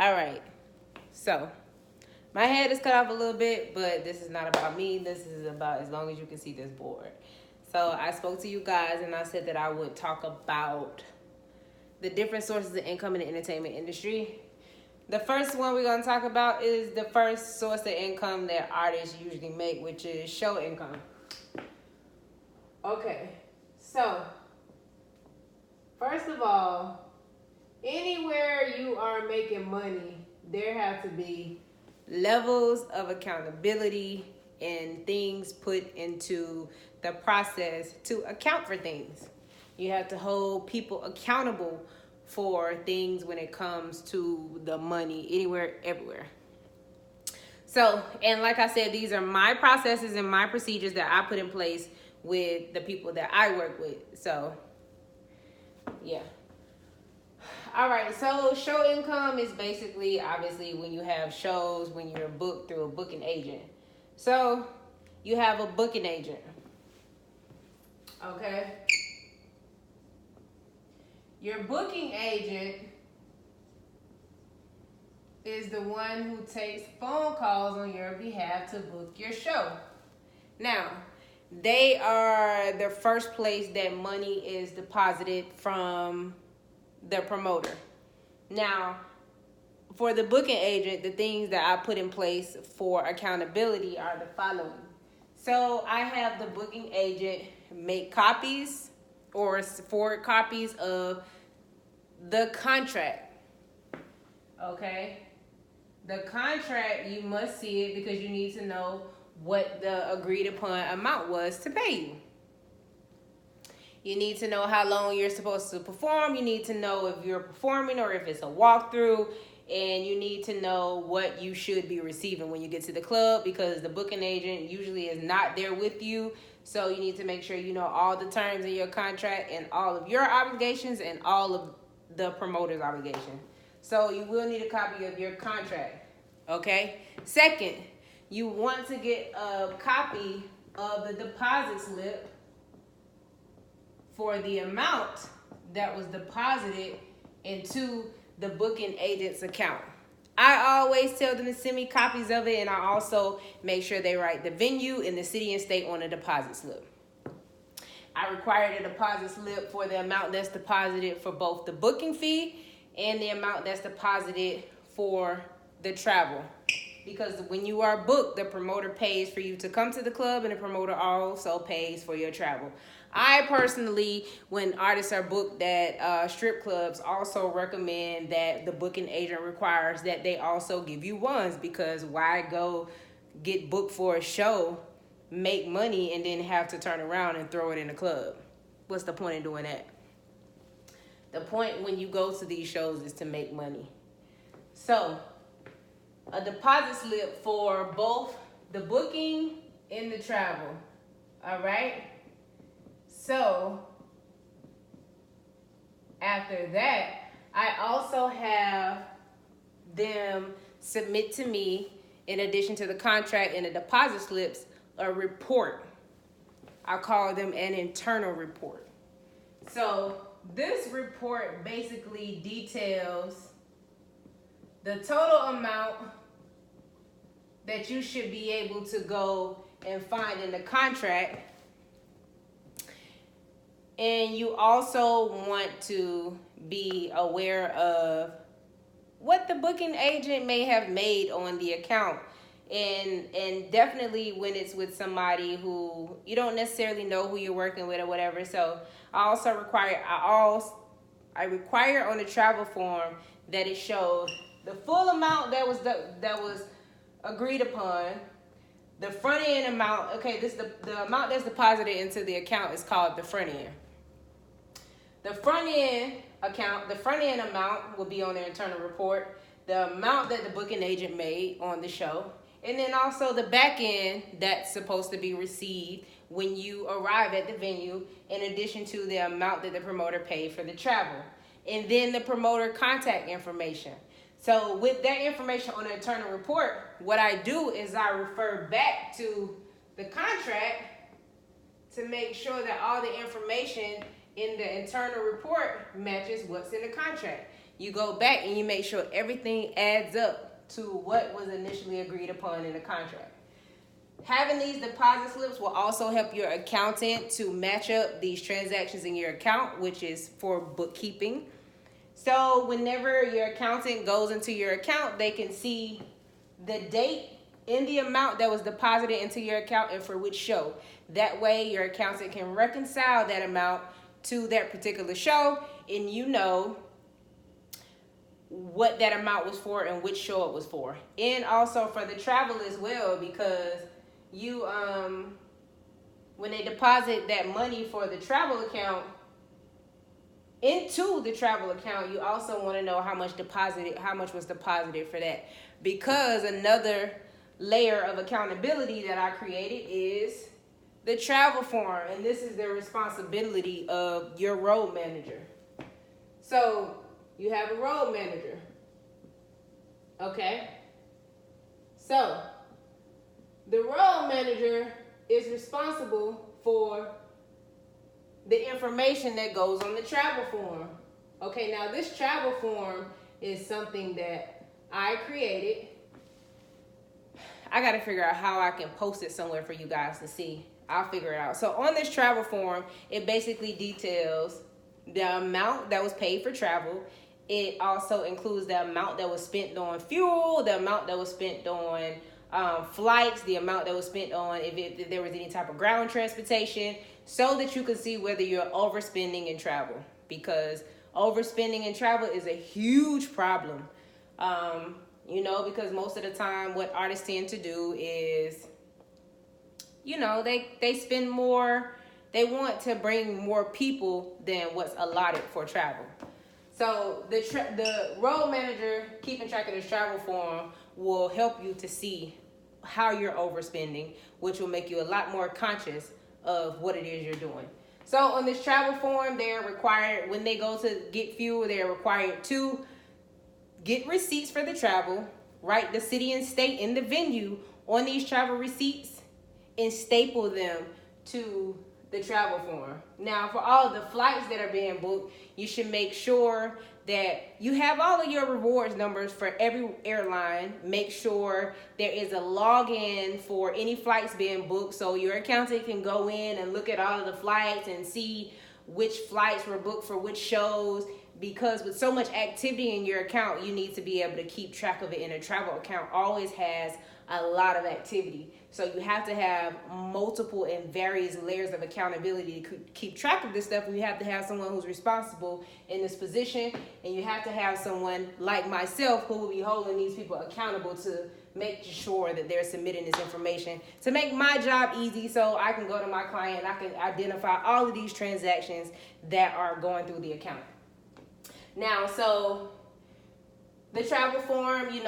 All right. So, my head is cut off a little bit, but this is not about me. This is about as long as you can see this board. So, I spoke to you guys and I said that I would talk about the different sources of income in the entertainment industry. The first one we're going to talk about is the first source of income that artists usually make, which is show income. Okay, so first of all, anywhere you are making money, there have to be levels of accountability and things put into the process to account for things. You have to hold people accountable for things when it comes to the money, anywhere, everywhere. So, and like I said, these are my processes and my procedures that I put in place with the people that I work with. So, yeah. All right, so show income is basically, obviously, when you have shows, when you're booked through a booking agent. So, you have a booking agent. Okay? Your booking agent is the one who takes phone calls on your behalf to book your show. Now, they are the first place that money is deposited from the promoter. Now, for the booking agent, the things that I put in place for accountability are the following. So I have the booking agent make copies or forward copies of the contract. Okay? The contract, you must see it because you need to know what the agreed upon amount was to pay you. You need to know how long you're supposed to perform. You need to know if you're performing or if it's a walkthrough. And you need to know what you should be receiving when you get to the club because the booking agent usually is not there with you. So you need to make sure you know all the terms in your contract and all of your obligations and all of the promoter's obligation. So you will need a copy of your contract. Okay? Second, you want to get a copy of the deposit slip for the amount that was deposited into the booking agent's account. I always tell them to send me copies of it, and I also make sure they write the venue and the city and state on the deposit slip. I require the deposit slip for the amount that's deposited for both the booking fee and the amount that's deposited for the travel. Because when you are booked, the promoter pays for you to come to the club, and the promoter also pays for your travel. I personally, when artists are booked at strip clubs, also recommend that the booking agent requires that they also give you ones, because why go get booked for a show, make money, and then have to turn around and throw it in the club? What's the point in doing that? The point when you go to these shows is to make money. So, a deposit slip for both the booking and the travel. All right? So, after that, I also have them submit to me, in addition to the contract and the deposit slips, a report. I call them an internal report. So, this report basically details the total amount that you should be able to go and find in the contract. And you also want to be aware of what the booking agent may have made on the account. And definitely when it's with somebody who you don't necessarily know who you're working with or whatever. So I also require on the travel form that it shows the full amount that was agreed upon. The front end amount, okay, this the amount that's deposited into the account is called the front end. The front end amount will be on their internal report, the amount that the booking agent made on the show, and then also the back end that's supposed to be received when you arrive at the venue, in addition to the amount that the promoter paid for the travel. And then the promoter contact information. So with that information on the internal report, what I do is I refer back to the contract to make sure that all the information in the internal report matches what's in the contract. you go back and you make sure everything adds up to what was initially agreed upon in the contract. Having these deposit slips will also help your accountant to match up these transactions in your account, which is for bookkeeping. So whenever your accountant goes into your account, they can see the date and the amount that was deposited into your account and for which show. That way your accountant can reconcile that amount to that particular show, and you know what that amount was for and which show it was for. And also for the travel as well, because you when they deposit that money for the travel account into the travel account, you also want to know how much was deposited for that. Because another layer of accountability that I created is the travel form, and this is the responsibility of your road manager. So you have a road manager, okay? So the road manager is responsible for the information that goes on the travel form. Okay, now this travel form is something that I created. I got to figure out how I can post it somewhere for you guys to see. I'll figure it out. So on this travel form, it basically details the amount that was paid for travel. It also includes the amount that was spent on fuel, the amount that was spent on flights, the amount that was spent on if there was any type of ground transportation, so that you can see whether you're overspending in travel, because overspending in travel is a huge problem. Because most of the time what artists tend to do is, they spend more, they want to bring more people than what's allotted for travel. So the road manager keeping track of this travel form will help you to see how you're overspending, which will make you a lot more conscious of what it is you're doing. So on this travel form, they're required, when they go to get fuel, they're required to get receipts for the travel, write the city and state in the venue on these travel receipts, and staple them to the travel form. Now, for all the flights that are being booked, you should make sure that you have all of your rewards numbers for every airline. Make sure there is a login for any flights being booked, so your accountant can go in and look at all of the flights and see which flights were booked for which shows. Because with so much activity in your account, you need to be able to keep track of it. And a travel account always has a lot of activity. So you have to have multiple and various layers of accountability to keep track of this stuff. And you have to have someone who's responsible in this position. And you have to have someone like myself who will be holding these people accountable to make sure that they're submitting this information to make my job easy, so I can go to my client and I can identify all of these transactions that are going through the account. Now, so the travel form, they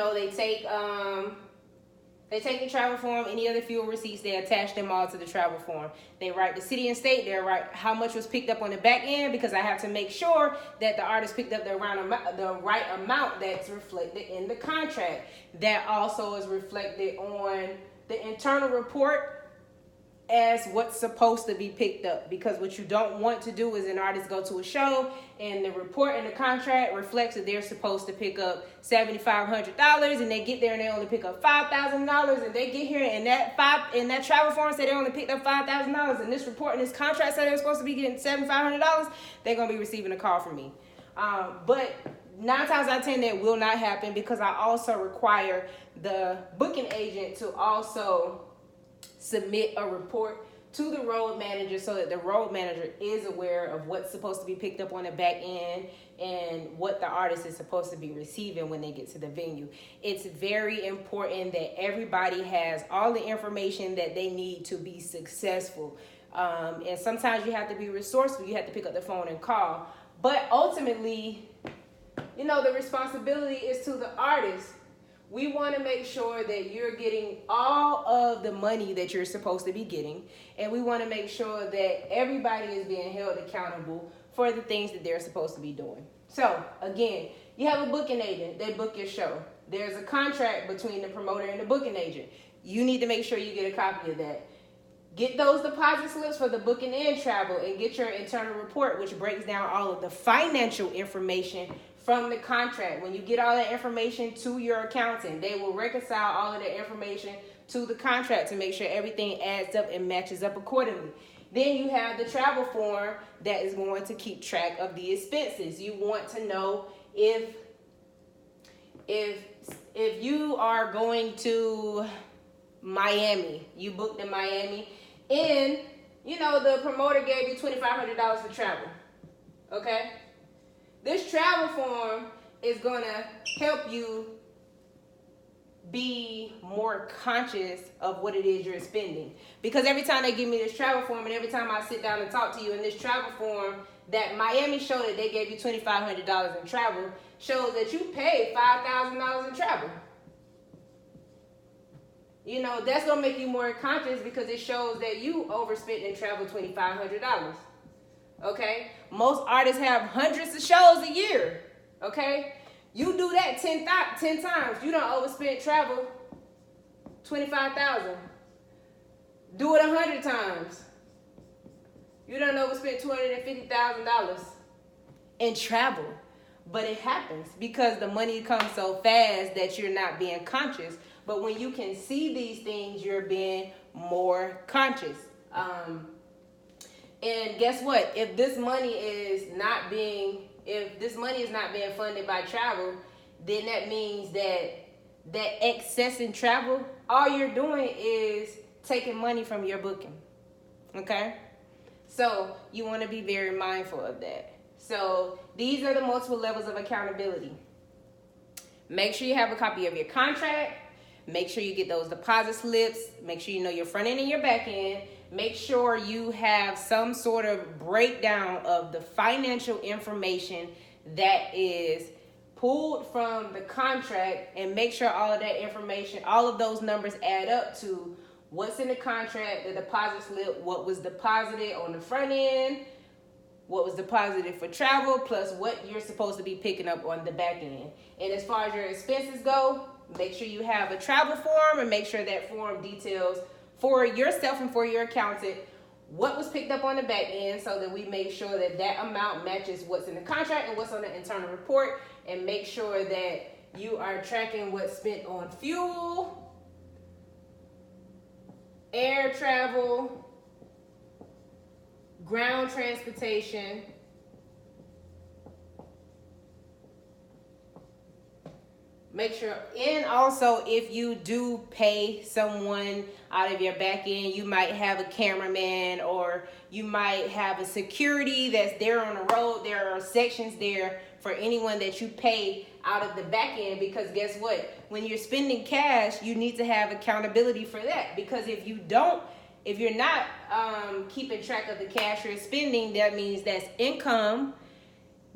take the travel form, any other fuel receipts, they attach them all to the travel form. They write the city and state, they write how much was picked up on the back end, because I have to make sure that the artist picked up the right amount that's reflected in the contract. That also is reflected on the internal report as what's supposed to be picked up, because what you don't want to do is an artist go to a show and the report in the contract reflects that they're supposed to pick up $7,500 and they get there and they only pick up $5,000, and they get here and that travel form said they only picked up $5,000, and this report and this contract said they're supposed to be getting $7,500. They're gonna be receiving a call from me. But 9 times out of 10 that will not happen, because I also require the booking agent to also submit a report to the road manager, so that the road manager is aware of what's supposed to be picked up on the back end and what the artist is supposed to be receiving when they get to the venue. It's very important that everybody has all the information that they need to be successful. And sometimes you have to be resourceful. You have to pick up the phone and call. But ultimately, the responsibility is to the artist. We want to make sure that you're getting all of the money that you're supposed to be getting. And we want to make sure that everybody is being held accountable for the things that they're supposed to be doing. So, again, you have a booking agent. They book your show. There's a contract between the promoter and the booking agent. You need to make sure you get a copy of that. Get those deposit slips for the booking and travel, and get your internal report, which breaks down all of the financial information from the contract. When you get all that information to your accountant, they will reconcile all of the information to the contract to make sure everything adds up and matches up accordingly. Then you have the travel form that is going to keep track of the expenses. You want to know if you are going to Miami, you booked in Miami, and the promoter gave you $2,500 for travel. Okay? This travel form is gonna help you be more conscious of what it is you're spending. Because every time they give me this travel form, and every time I sit down and talk to you in this travel form, that Miami show that they gave you $2,500 in travel shows that you paid $5,000 in travel. That's gonna make you more conscious because it shows that you overspent in travel $2,500. Okay? Most artists have hundreds of shows a year. Okay? You do that 10 times. You don't overspend travel $25,000. Do it 100 times. You don't overspend $250,000 in travel. But it happens because the money comes so fast that you're not being conscious. But when you can see these things, you're being more conscious. And guess what? If this money is not being funded by travel, then that means that excess in travel, all you're doing is taking money from your booking. Okay? So you want to be very mindful of that. So these are the multiple levels of accountability. Make sure you have a copy of your contract. Make sure you get those deposit slips. Make sure you know your front end and your back end. Make sure you have some sort of breakdown of the financial information that is pulled from the contract, and make sure all of that information, all of those numbers add up to what's in the contract, the deposit slip, what was deposited on the front end, what was deposited for travel, plus what you're supposed to be picking up on the back end. And as far as your expenses go, make sure you have a travel form, and make sure that form details for yourself and for your accountant what was picked up on the back end, so that we make sure that that amount matches what's in the contract and what's on the internal report, and make sure that you are tracking what's spent on fuel, air travel, ground transportation, make sure. And also, if you do pay someone out of your back end, you might have a cameraman, or you might have a security that's there on the road. There are sections there for anyone that you pay out of the back end, because guess what? When you're spending cash, you need to have accountability for that. Because if you're not keeping track of the cash you're spending, that means that's income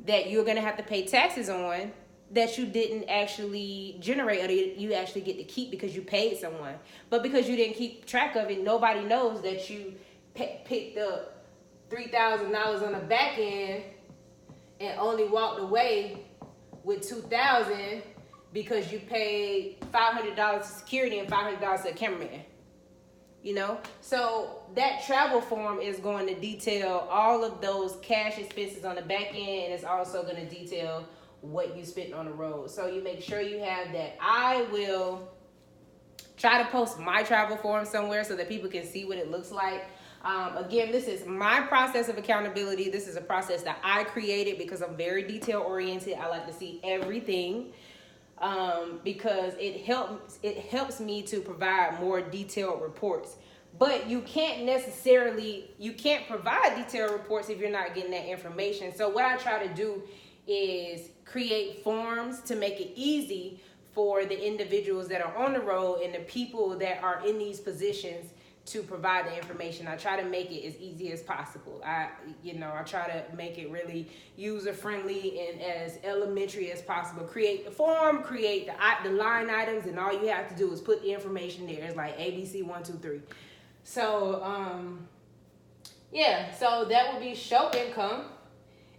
that you're going to have to pay taxes on, that you didn't actually generate, or you actually get to keep because you paid someone. But because you didn't keep track of it, nobody knows that you picked up $3,000 on the back end and only walked away with $2,000 because you paid $500 to security and $500 to a cameraman. So that travel form is going to detail all of those cash expenses on the back end, and it's also going to detail what you spent on the road. So you make sure you have that. I will try to post my travel form somewhere so that people can see what it looks like. Again, this is my process of accountability. This is a process that I created because I'm very detail oriented. I like to see everything because it helps me to provide more detailed reports. But you can't provide detailed reports if you're not getting that information. So what I try to do is create forms to make it easy for the individuals that are on the road and the people that are in these positions to provide the information. I try to make it as easy as possible. I try to make it really user friendly and as elementary as possible. Create the form, create the line items, and all you have to do is put the information there. It's like ABC 1, 2, 3. So so that would be show income.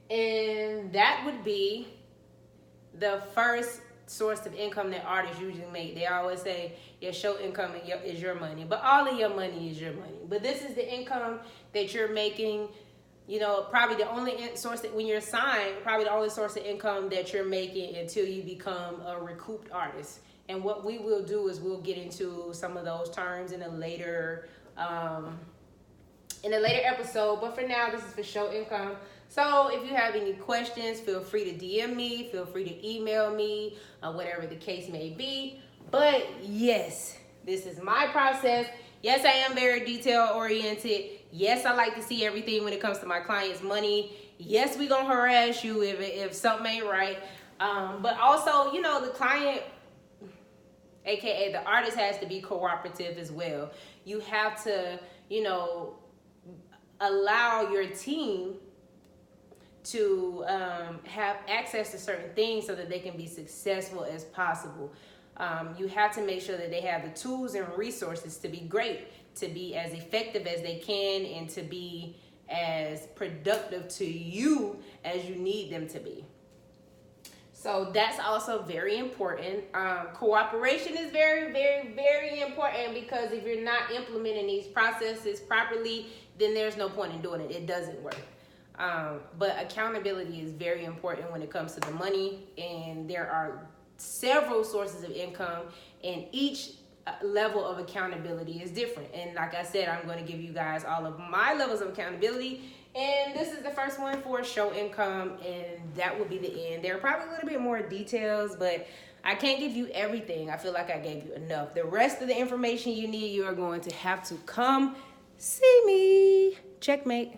And that would be the first source of income that artists usually make. They always say your show income is your money, but all of your money is your money. But this is the income that you're making, probably the only source that when you're signed, probably the only source of income that you're making until you become a recouped artist. And what we will do is we'll get into some of those terms in a later episode. But for now, this is for show income. So if you have any questions, feel free to DM me, feel free to email me, whatever the case may be. But yes, this is my process. Yes, I am very detail oriented. Yes, I like to see everything when it comes to my clients' money. Yes, we gonna harass you if something ain't right. But also, the client, aka the artist, has to be cooperative as well. You have to, allow your team to have access to certain things so that they can be successful as possible. You have to make sure that they have the tools and resources to be great, to be as effective as they can, and to be as productive to you as you need them to be. So that's also very important. Cooperation is very, very, very important, because if you're not implementing these processes properly, then there's no point in doing it. It doesn't work. But accountability is very important when it comes to the money, and there are several sources of income, and each level of accountability is different. And like I said, I'm going to give you guys all of my levels of accountability, and this is the first one for show income, and that will be the end. There are probably a little bit more details, but I can't give you everything. I feel like I gave you enough. The rest of the information you need, you are going to have to come see me. Checkmate.